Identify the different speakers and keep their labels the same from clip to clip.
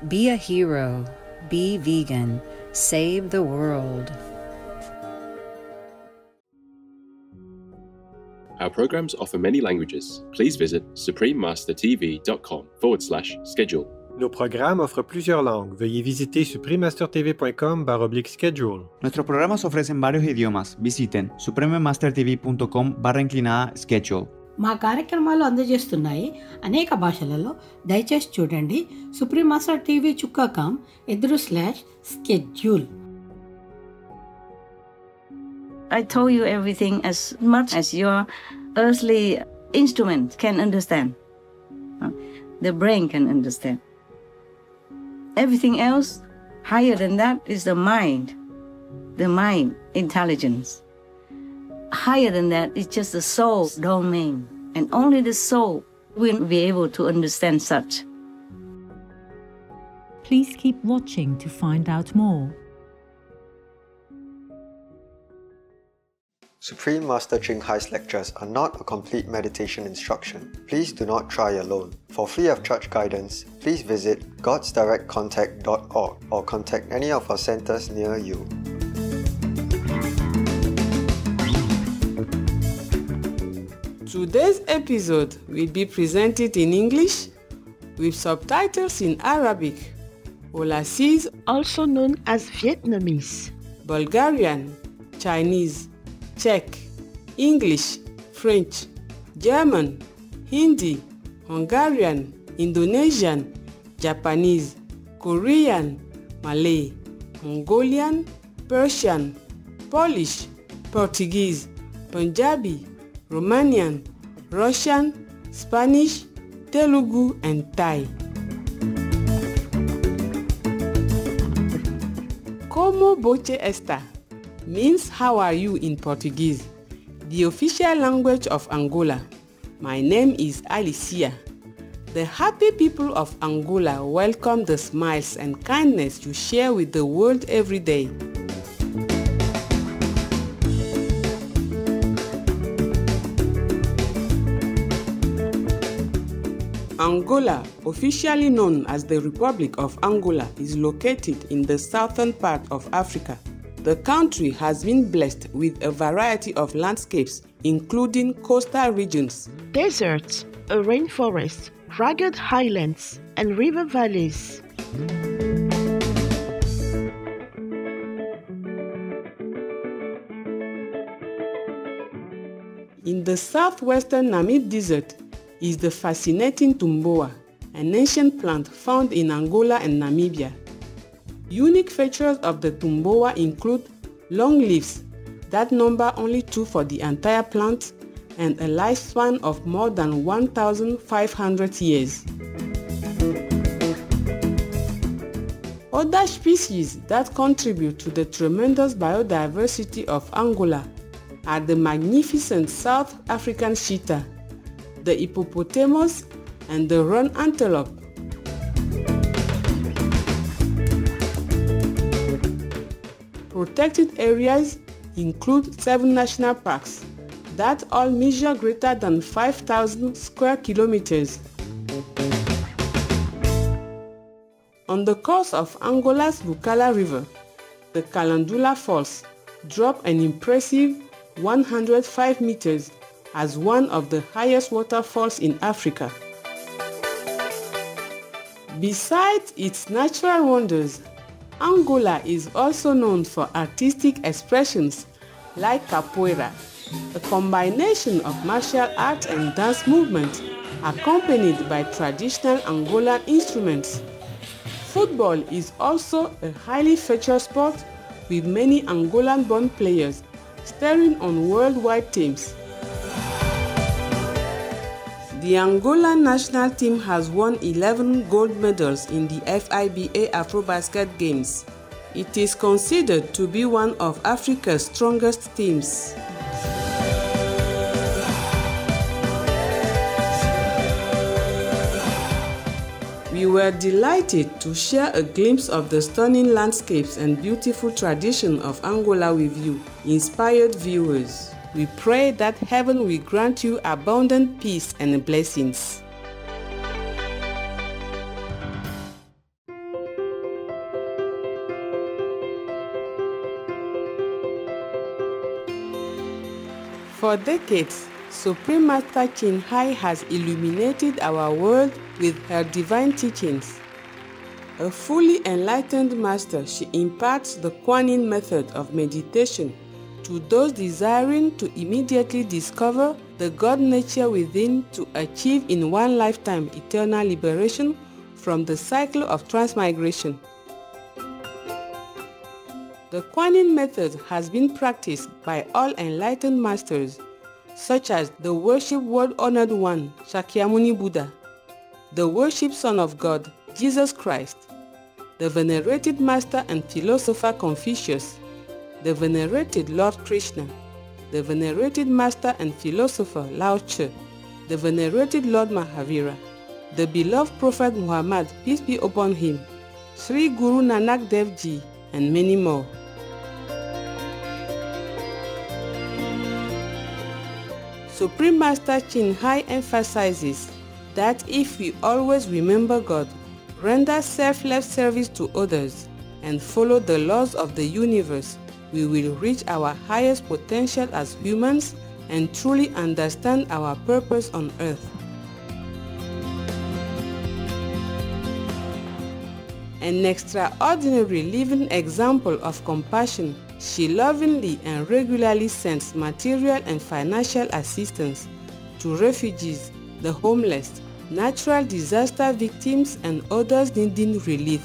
Speaker 1: Be a hero. Be vegan. Save the world.
Speaker 2: Our programs offer many languages. Please visit suprememastertv.com/schedule.
Speaker 3: Nos programas offrent plusieurs langues. Veuillez visiter suprememastertv.com/schedule.
Speaker 4: Nuestros programas ofrecen varios idiomas. Visiten suprememastertv.com/schedule.
Speaker 5: మా కార్యక్రమాలు అందజేస్తున్నాయి అనేక భాషలలో. దయచేసి చూడండి suprememastertv.com/schedule.
Speaker 6: I told you everything as much as your earthly instrument can understand. The brain can understand. Everything else, higher than that, is the mind. The mind, intelligence. Higher than that is just the soul domain. And only the soul will be able to understand such.
Speaker 7: Please keep watching to find out more.
Speaker 8: Supreme Master Ching Hai's lectures are not a complete meditation instruction. Please do not try alone. For free of charge guidance, please visit godsdirectcontact.org or contact any of our centers near you.
Speaker 9: Today's episode will be presented in English with subtitles in Arabic, Aulacese,
Speaker 10: also known as Vietnamese,
Speaker 9: Bulgarian, Chinese, Czech, English, French, German, Hindi, Hungarian, Indonesian, Japanese, Korean, Malay, Mongolian, Persian, Polish, Portuguese, Punjabi, Romanian, Russian, Spanish, Telugu, and Thai. Como boche esta means how are you in Portuguese, the official language of Angola. My name is Alicia. The happy people of Angola welcome the smiles and kindness you share with the world every day. Angola, officially known as the Republic of Angola, is located in the southern part of Africa. The country has been blessed with a variety of landscapes, including coastal regions,
Speaker 10: deserts, a rainforest, rugged highlands, and river valleys.
Speaker 9: In the southwestern Namib Desert is the fascinating Tumboa, an ancient plant found in Angola and Namibia. Unique features of the Tumboa include long leaves that number only 2 for the entire plant and a lifespan of more than 1,500 years. Other species that contribute to the tremendous biodiversity of Angola are the magnificent South African cheetah, the hippopotamus, and the roan antelope. Protected areas include 7 national parks that all measure greater than 5,000 square kilometers. On the course of Angola's Bukala River, the Calandula Falls drop an impressive 105 meters as one of the highest waterfalls in Africa. Besides its natural wonders, Angola is also known for artistic expressions like capoeira, a combination of martial arts and dance movements accompanied by traditional Angolan instruments. Football is also a highly featured sport with many Angolan-born players starring on worldwide teams. The Angolan national team has won 11 gold medals in the FIBA Afrobasket Games. It is considered to be one of Africa's strongest teams. We were delighted to share a glimpse of the stunning landscapes and beautiful tradition of Angola with you, inspired viewers. We pray that heaven will grant you abundant peace and blessings. For decades, Supreme Master Chin Hai has illuminated our world with her divine teachings. A fully enlightened master, she imparts the Kuan Yin method of meditation to those desiring to immediately discover the God nature within to achieve in one lifetime eternal liberation from the cycle of transmigration. The Kuan Yin method has been practiced by all enlightened masters, such as the worship world-honored one, Shakyamuni Buddha, the worship Son of God, Jesus Christ, the venerated master and philosopher Confucius, the venerated Lord Krishna, the venerated master and philosopher Lao Tzu, the venerated Lord Mahavira, the beloved Prophet Muhammad, peace be upon him, Sri Guru Nanak Dev Ji, and many more. Supreme Master Chin Hai emphasizes that if we always remember God, render selfless service to others, and follow the laws of the universe, we will reach our highest potential as humans and truly understand our purpose on earth. An extraordinary living example of compassion, she lovingly and regularly sends material and financial assistance to refugees, the homeless, natural disaster victims, and others needing relief.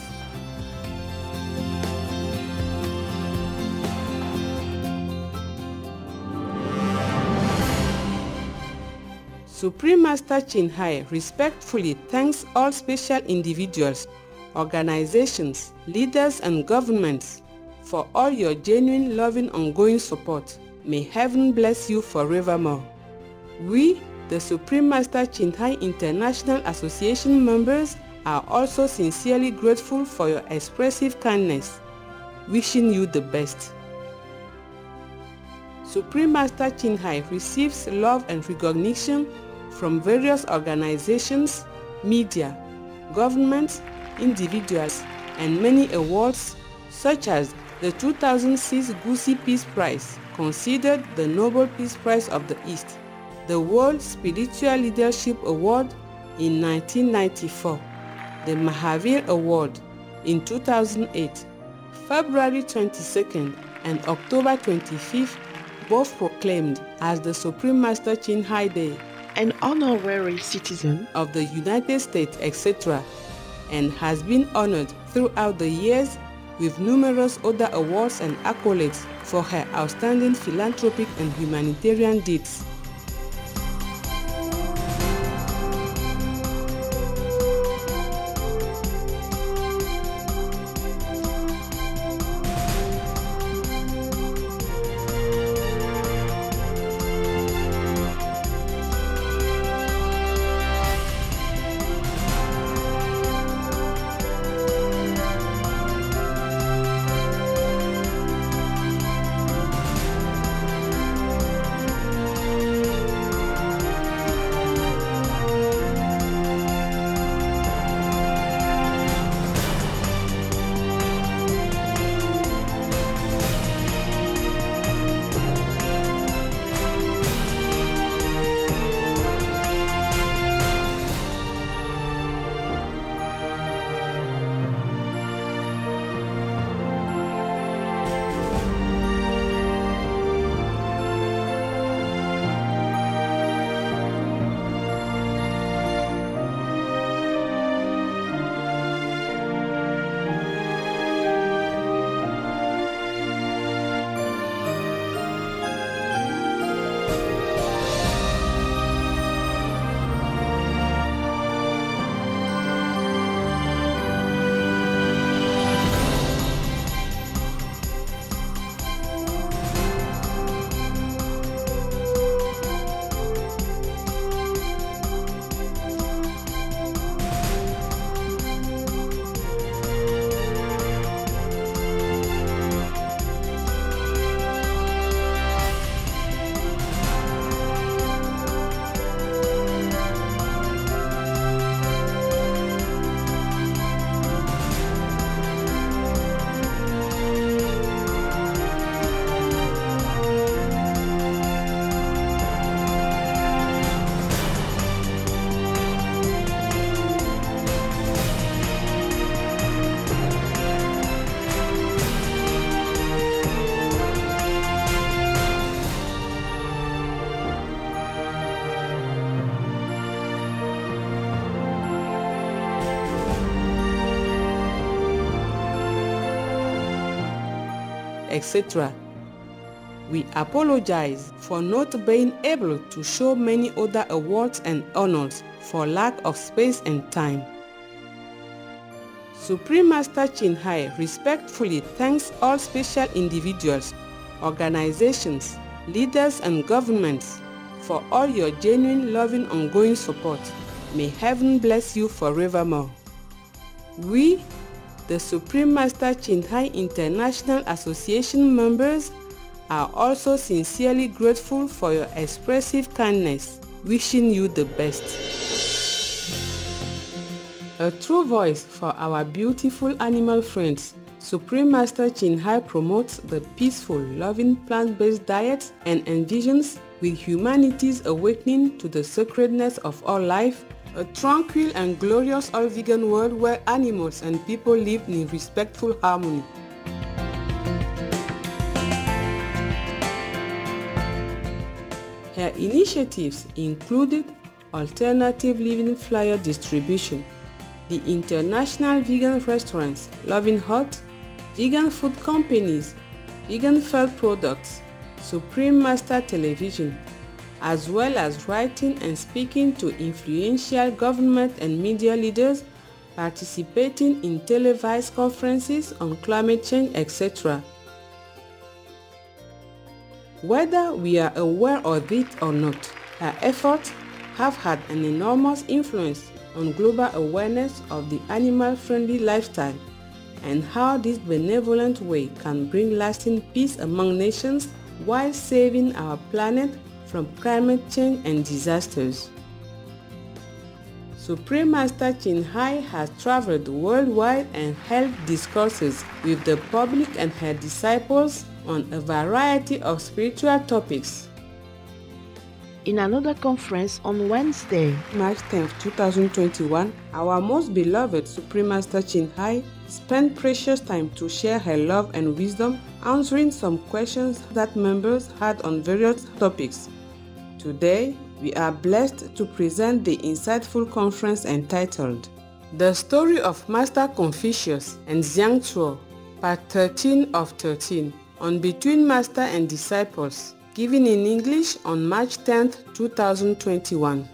Speaker 9: Supreme Master Chin Hai respectfully thanks all special individuals, organizations, leaders, and governments for all your genuine, loving, ongoing support. May heaven bless you forevermore. We, the Supreme Master Chin Hai International Association members, are also sincerely grateful for your expressive kindness, wishing you the best. Supreme Master Chin Hai receives love and recognition from various organizations, media, governments, individuals, and many awards such as the 2006 Gusi Peace Prize, considered the Nobel Peace Prize of the East, the World Spiritual Leadership Award in 1994, the Mahavir Award in 2008, February 22nd and October 25th, both proclaimed as the Supreme Master Chin Hai Day,
Speaker 10: an honorary citizen
Speaker 9: of the United States, etc., and has been honored throughout the years with numerous other awards and accolades for her outstanding philanthropic and humanitarian deeds. etc. We apologize for not being able to show many other awards and honors for lack of space and time. Supreme Master Chin Hai respectfully thanks all special individuals, organizations, leaders and governments for all your genuine, loving, ongoing support. May heaven bless you forevermore. We, the Supreme Master Chin Hai International Association members, are also sincerely grateful for your expressive kindness, wishing you the best. A true voice for our beautiful animal friends, Supreme Master Chin Hai promotes the peaceful, loving plant-based diet and envisions, with humanity's awakening to the sacredness of all life, a tranquil and glorious all-vegan world where animals and people live in respectful harmony. Her initiatives included alternative living flyer distribution, the international vegan restaurants Loving Hut, vegan food companies, vegan felt products, Supreme Master Television, as well as writing and speaking to influential government and media leaders, participating in televised conferences on climate change, etc. Whether we are aware of it or not, her efforts have had an enormous influence on global awareness of the animal-friendly lifestyle and how this benevolent way can bring lasting peace among nations while saving our planet from climate change and disasters. Supreme Master Chin Hai has traveled worldwide and held discourses with the public and her disciples on a variety of spiritual topics.
Speaker 10: In another conference on Wednesday,
Speaker 9: March 10, 2021, our most beloved Supreme Master Chin Hai spent precious time to share her love and wisdom, answering some questions that members had on various topics. Today, we are blessed to present the insightful conference entitled The Story of Master Confucius and Xiang, Part 13 of 13, on Between Master and Disciples, given in English on March 10, 2021.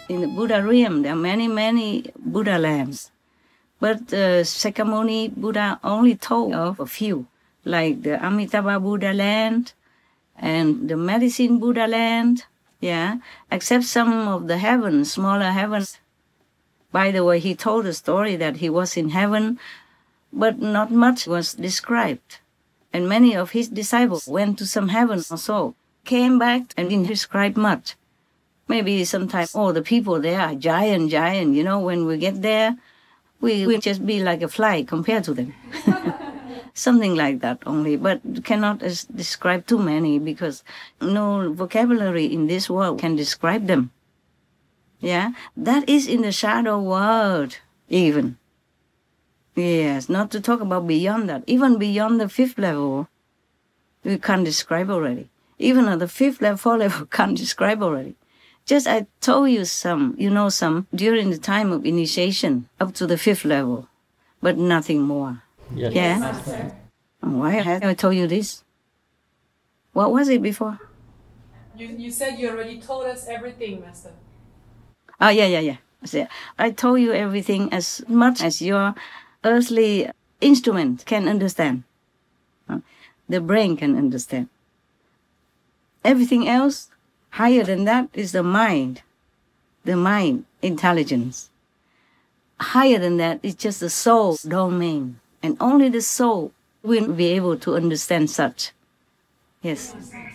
Speaker 6: In the Buddha realm, there are many Buddha lands. But Sakyamuni Buddha only told of a few, like the Amitabha Buddha land and the Medicine Buddha land, yeah, except some of the heavens, smaller heavens. By the way, he told a story that he was in heaven, but not much was described. And many of his disciples went to some heaven or so, came back and didn't describe much. Maybe sometimes all the people there are giant, you know, when we get there, we will just be like a fly compared to them. Something like that only, but cannot describe too many because no vocabulary in this world can describe them. Yeah, that is in the shadow world even. Yes, not to talk about beyond that. Even beyond the fifth level, we can't describe already. Even at the fifth level, fourth level, can't describe already. Just I told you some, some during the time of initiation up to the fifth level, but nothing more.
Speaker 11: Yes.
Speaker 6: Yeah?
Speaker 11: Master.
Speaker 6: Why have I told you this? What was it before?
Speaker 12: You said you already told us everything, Master.
Speaker 6: Oh, yeah. I told you everything as much as your earthly instrument can understand. The brain can understand. Everything else, higher than that, is the mind, intelligence. Higher than that is just the soul domain, and only the soul will be able to understand such. Yes.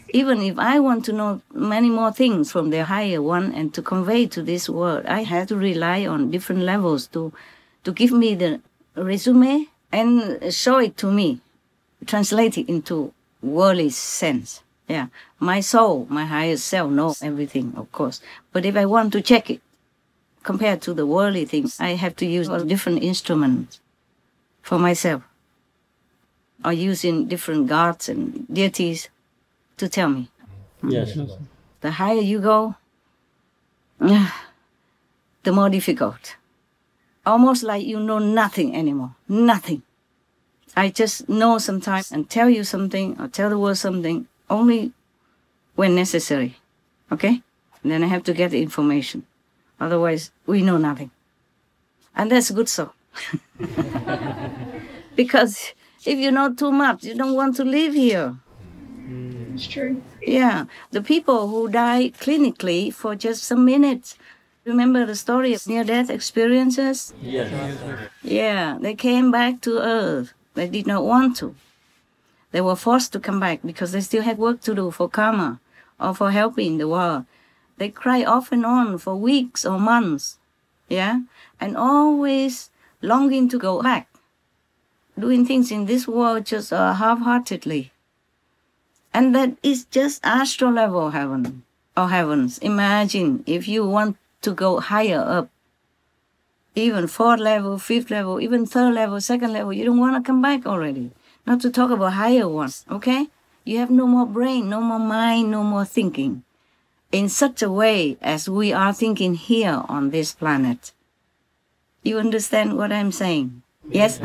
Speaker 6: Even if I want to know many more things from the higher one and to convey to this world, I have to rely on different levels to give me the resume and show it to me, translate it into worldly sense. Yeah, my soul, my higher self knows everything, of course. But if I want to check it, compared to the worldly things, I have to use a different instrument for myself. or using different gods and deities to tell me.
Speaker 11: Yes.
Speaker 6: The higher you go, the more difficult. Almost like you know nothing anymore. Nothing. I just know sometimes and tell you something or tell the world something only when necessary. Okay? And then I have to get the information. Otherwise, we know nothing. And that's good so. Because if you know too much, you don't want to live here.
Speaker 12: It's true.
Speaker 6: Yeah. The people who die clinically for just some minutes. Remember the story of near-death experiences?
Speaker 11: Yes.
Speaker 6: Yeah. They came back to Earth. They did not want to. They were forced to come back because they still had work to do for karma or for helping the world. They cry off and on for weeks or months. Yeah. And always longing to go back. Doing things in this world just half-heartedly. And that is just astral level heaven or heavens. Imagine if you want to go higher up, even 4th level, 5th level, even 3rd level, 2nd level, you don't want to come back already. Not to talk about higher ones, okay? You have no more brain, no more mind, no more thinking. In such a way as we are thinking here on this planet. You understand what I'm saying? Yes?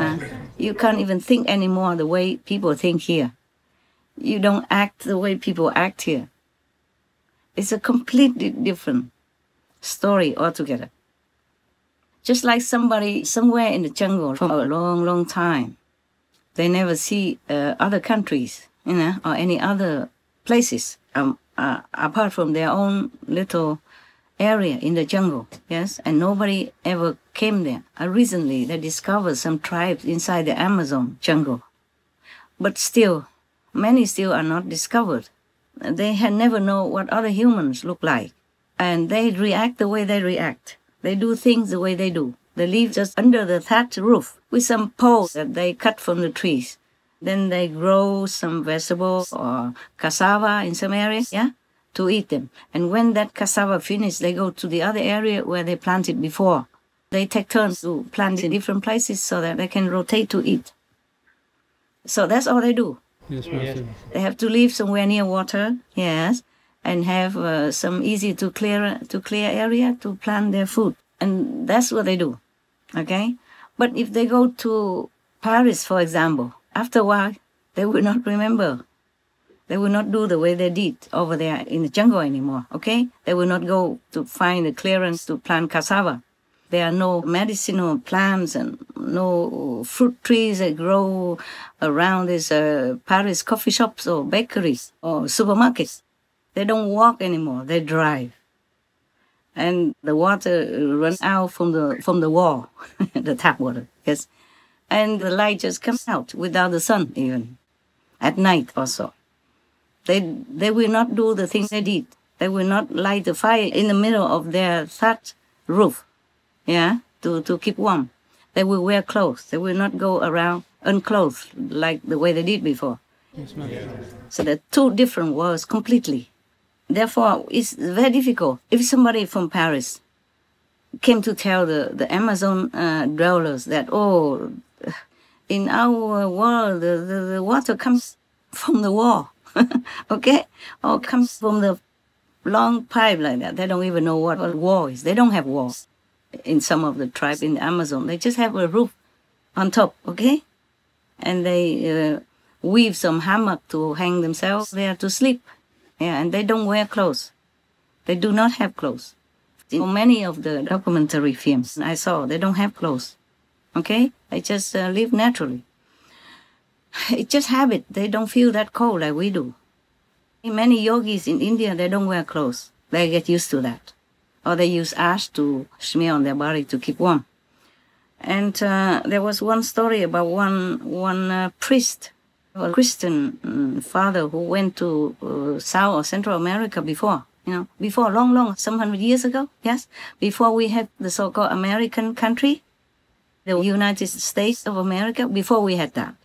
Speaker 6: You can't even think anymore the way people think here. You don't act the way people act here. It's a completely different story altogether. Just like somebody somewhere in the jungle for a long, long time. They never see other countries, or any other places apart from their own little area in the jungle, yes? And nobody ever came there. Recently, they discovered some tribes inside the Amazon jungle. But still, many still are not discovered. They had never known what other humans look like. And they react the way they react. They do things the way they do. They live just under the thatched roof with some poles that they cut from the trees. Then they grow some vegetables or cassava in some areas, yeah, to eat them. And when that cassava finishes, they go to the other area where they planted before. They take turns to plant in different places so that they can rotate to eat. So that's all they do.
Speaker 11: Yes, Master.
Speaker 6: They have to live somewhere near water, yes, and have some easy to clear area to plant their food. And that's what they do, okay? But if they go to Paris, for example, after a while, they will not remember. They will not do the way they did over there in the jungle anymore, okay? They will not go to find a clearance to plant cassava. There are no medicinal plants and no fruit trees that grow around these Paris coffee shops or bakeries or supermarkets. They don't walk anymore, they drive. And the water runs out from the wall, the tap water, yes. And the light just comes out without the sun even, at night also. They will not do the things they did. They will not light the fire in the middle of their thatched roof, yeah, to keep warm. They will wear clothes. They will not go around unclothed like the way they did before.
Speaker 11: Yes, Master.
Speaker 6: So they're two different worlds completely. Therefore, it's very difficult. If somebody from Paris came to tell the Amazon dwellers that, oh, in our world, the water comes from the wall, okay? Or comes from the long pipe like that. They don't even know what a wall is. They don't have walls in some of the tribes in the Amazon. They just have a roof on top, okay? And they weave some hammock to hang themselves there to sleep. Yeah, and they don't wear clothes. They do not have clothes. In many of the documentary films I saw, they don't have clothes. Okay? They just live naturally. It's just habit. They don't feel that cold like we do. Many yogis in India, they don't wear clothes. They get used to that. Or they use ash to smear on their body to keep warm. And there was one story about one priest, a Christian father who went to South or Central America before, before long, some 100 years ago, yes, before we had the so-called American country, the United States of America, before we had that.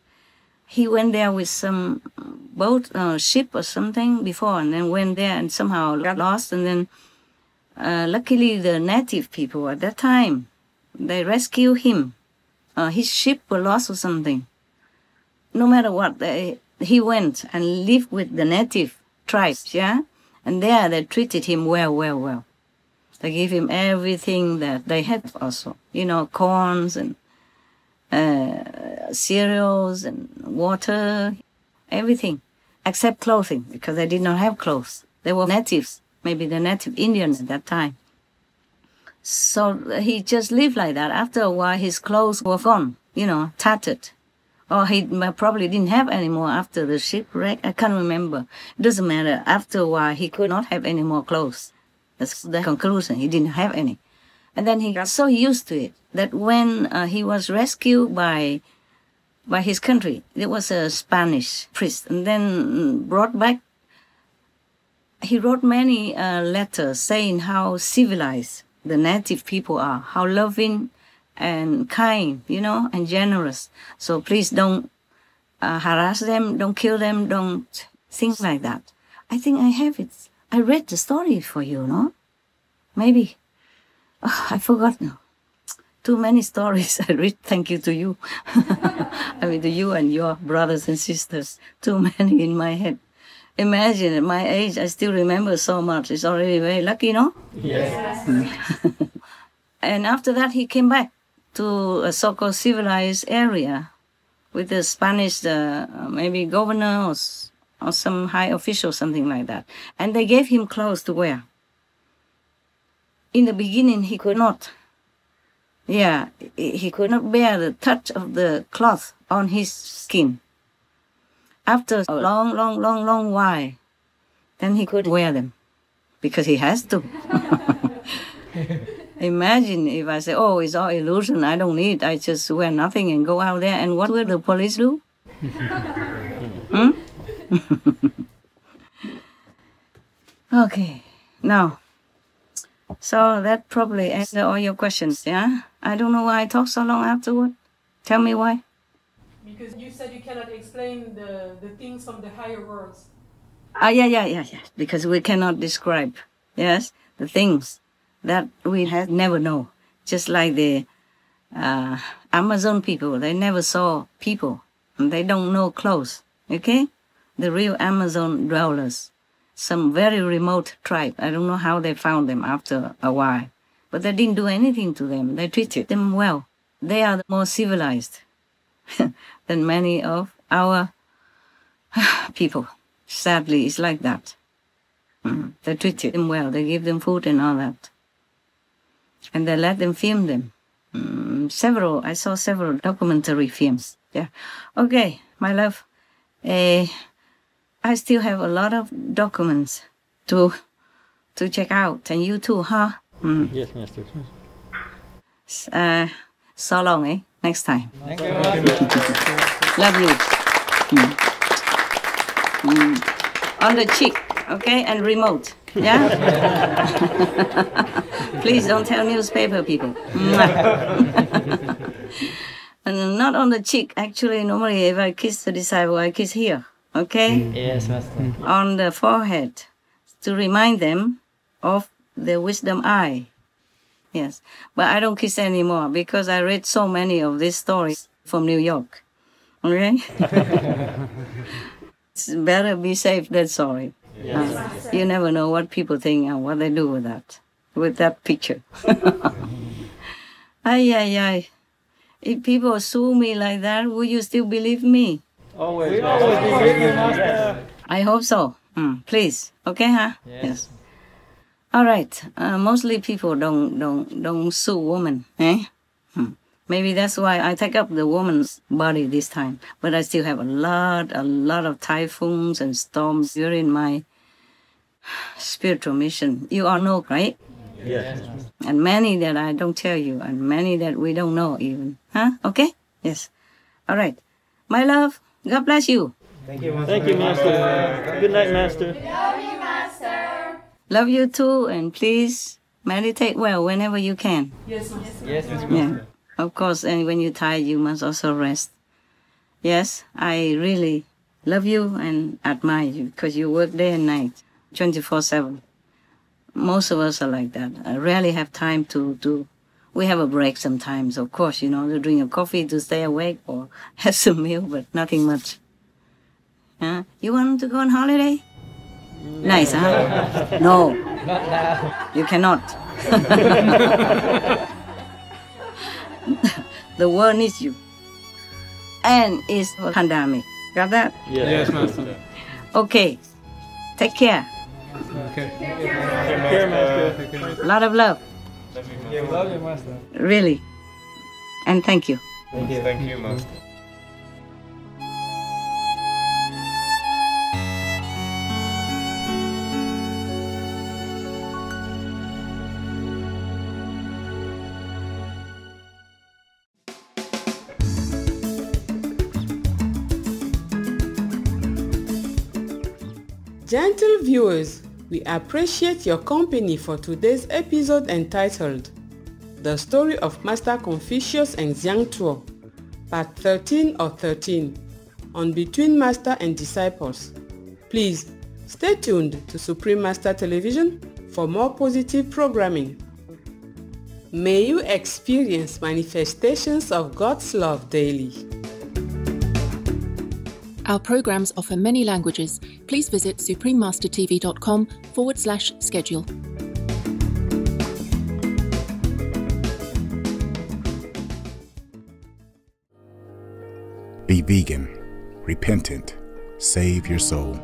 Speaker 6: He went there with some boat, ship or something before, and then went there and somehow got lost, and then luckily the native people at that time, they rescued him. His ship was lost or something. no matter what, he went and lived with the native tribes, yeah? And there they treated him well, well, well. They gave him everything that they had also, corns and cereals and water, everything, except clothing, because they did not have clothes. They were natives, maybe the native Indians at that time. So he just lived like that. After a while, his clothes were gone, tattered. Or he probably didn't have any more after the shipwreck. I can't remember. It doesn't matter. After a while, he could not have any more clothes. That's the conclusion. He didn't have any. And then he got so used to it that when he was rescued by his country, it was a Spanish priest, and then brought back, he wrote many letters saying how civilized the native people are, how loving and kind, and generous. So please don't harass them, don't kill them, don't think like that. I think I have it. I read the story for you, no? Maybe. Oh, I forgot now. Too many stories I read. Thank you to you. I mean, to you and your brothers and sisters. Too many in my head. Imagine at my age, I still remember so much. It's already very lucky, no?
Speaker 11: Yes.
Speaker 6: And after that, he came back to a so-called civilized area with the Spanish, maybe governor or some high official, something like that. And they gave him clothes to wear. In the beginning, he could not. Yeah, he could not bear the touch of the cloth on his skin. After a long while, then he could wear them, because he has to. Imagine if I say, oh, it's all illusion, I don't need, I just wear nothing and go out there, and what will the police do? Okay, now, so that probably answers all your questions, yeah? I don't know why I talk so long afterward. Tell me why.
Speaker 12: Because you said you cannot explain the things from the higher worlds.
Speaker 6: Yeah. Because we cannot describe, yes, the things that we have never know. Just like the Amazon people, they never saw people, and they don't know clothes, okay? The real Amazon dwellers, some very remote tribe. I don't know how they found them after a while, but they didn't do anything to them. They treated them well. They are the more civilized than many of our people. Sadly, it's like that. They treated them well. They give them food and all that. And they let them film them. I saw several documentary films. Yeah. Okay, my love. I still have a lot of documents to check out. And you too, huh?
Speaker 11: Yes, Master.
Speaker 6: So long, eh? Next time.
Speaker 11: Thank you.
Speaker 6: Love you. On the cheek, okay? And remote. Yeah? Please don't tell newspaper people. And not on the cheek. Actually, normally if I kiss the disciple, I kiss here. Okay?
Speaker 11: Yes, Master.
Speaker 6: On the forehead. To remind them of the wisdom eye. Yes. But I don't kiss anymore because I read so many of these stories from New York. Okay? It's better be safe than sorry. Yes. You never know what people think and what they do with that picture. Ay. If people sue me like that, will you still believe me?
Speaker 11: Always. We always believe you, Master.
Speaker 6: I hope so. Please. Okay, huh? Yes. All right. Mostly people don't sue women, eh? Maybe that's why I take up the woman's body this time. But I still have a lot of typhoons and storms during my spiritual mission. You all know, right?
Speaker 11: Yes.
Speaker 6: And many that I don't tell you, and many that we don't know even. Huh? Okay? Yes. All right. My love, God bless you.
Speaker 11: Thank you, Master. Thank you, Master. Good night, Master.
Speaker 12: Love you, Master.
Speaker 6: Love you too, and please meditate well whenever you can.
Speaker 12: Yes, Master.
Speaker 11: Yes, Master.
Speaker 6: Yeah. Of course, and when you're tired, you must also rest. Yes, I really love you and admire you because you work day and night, 24/7. Most of us are like that. I rarely have time to We have a break sometimes, of course, to drink a coffee to stay awake or have some meal, but nothing much. You want to go on holiday? Nice, huh? No.
Speaker 11: Not now.
Speaker 6: You cannot. The world needs you. And it's a pandemic. Got that?
Speaker 11: Yes, Master.
Speaker 6: Okay. Take care.
Speaker 11: Okay. Take care, Master.
Speaker 6: A lot of love.
Speaker 11: Love you, Master.
Speaker 6: Really. And thank you.
Speaker 11: Thank you. Thank you, Master.
Speaker 9: Gentle viewers, we appreciate your company for today's episode entitled The Story of Master Confucius and Xiang Tuo, Part 13 or 13, on Between Master and Disciples. Please stay tuned to Supreme Master Television for more positive programming. May you experience manifestations of God's love daily.
Speaker 13: Our programs offer many languages. Please visit suprememastertv.com/schedule.
Speaker 14: Be vegan, repentant, save your soul.